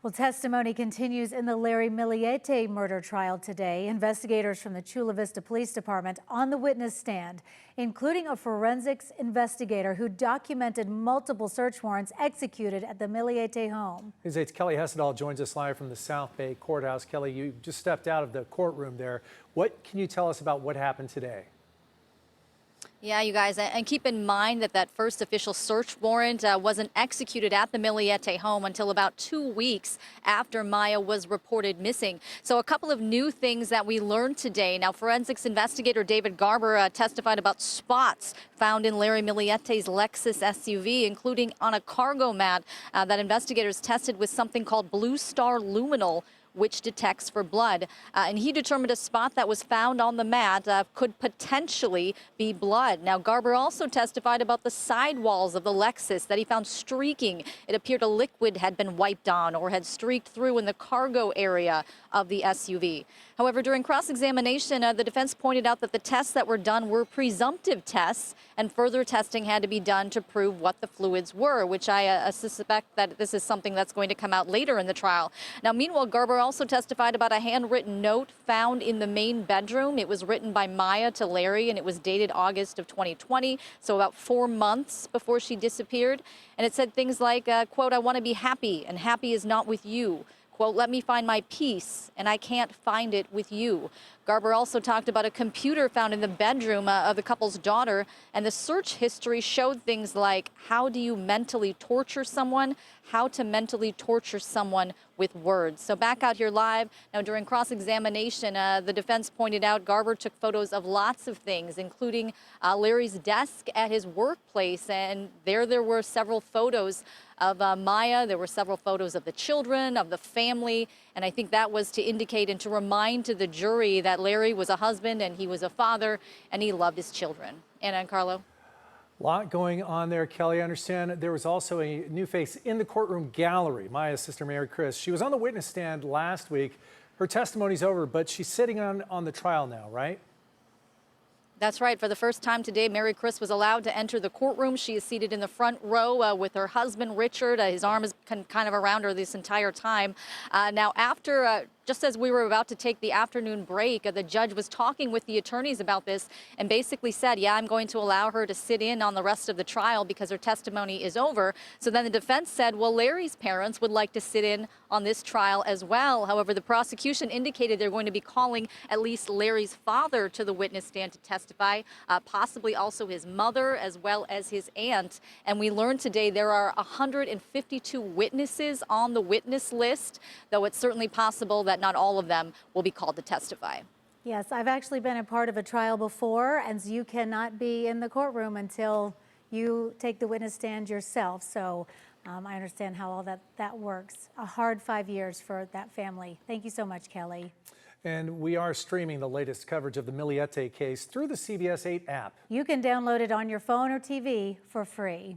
Well, testimony continues in the Larry Millete murder trial today. Investigators from the Chula Vista Police Department on the witness stand, including a forensics investigator who documented multiple search warrants executed at the Millete home. News 8's Kelly Hessedal joins us live from the South Bay Courthouse. Kelly, you just stepped out of the courtroom there. What can you tell us about what happened today? Yeah, you guys, and keep in mind that that first official search warrant wasn't executed at the Millete home until about 2 weeks after Maya was reported missing. So a couple of new things that we learned today. Now, forensics investigator David Garber testified about spots found in Larry Millete's Lexus SUV, including on a cargo mat that investigators tested with something called Blue Star Luminol, which detects for blood. And he determined a spot that was found on the mat could potentially be blood. Now, Garber also testified about the sidewalls of the Lexus that he found streaking. It appeared a liquid had been wiped on or had streaked through in the cargo area of the SUV. However, during cross-examination, the defense pointed out that the tests that were done were presumptive tests, and further testing had to be done to prove what the fluids were, which I suspect that this is something that's going to come out later in the trial. Now, meanwhile, Garber also testified about a handwritten note found in the main bedroom. It was written by Maya to Larry, and it was dated August of 2020, so about 4 months before she disappeared. And it said things like, quote, "I want to be happy, and happy is not with you. Quote, let me find my peace, and I can't find it with you." Garber also talked about a computer found in the bedroom of the couple's daughter, and the search history showed things like how do you mentally torture someone, how to mentally torture someone with words. So back out here live. Now, during cross-examination, the defense pointed out Garber took photos of lots of things, including Larry's desk at his workplace, and there were several photos of Maya. There were several photos of the children, of the family, and I think that was to indicate and to remind to the jury that Larry was a husband and he was a father and he loved his children. Anna and Carlo. A lot going on there, Kelly. I understand there was also a new face in the courtroom gallery, Maya's sister, Mary Chris. She was on the witness stand last week. Her testimony's over, but she's sitting on the trial now, right? That's right. For the first time today, Mary Chris was allowed to enter the courtroom. She is seated in the front row with her husband, Richard. His arm is kind of around her this entire time. Now, after just as we were about to take the afternoon break, the judge was talking with the attorneys about this and basically said, yeah, I'm going to allow her to sit in on the rest of the trial because her testimony is over. So then the defense said, well, Larry's parents would like to sit in on this trial as well. However, the prosecution indicated they're going to be calling at least Larry's father to the witness stand to testify, possibly also his mother as well as his aunt. And we learned today there are 152 witnesses on the witness list, though it's certainly possible that not all of them will be called to testify. Yes, I've actually been a part of a trial before, and you cannot be in the courtroom until you take the witness stand yourself. So I understand how all that works. A hard 5 years for that family. Thank you so much, Kelly. And we are streaming the latest coverage of the Millete case through the CBS 8 app. You can download it on your phone or TV for free.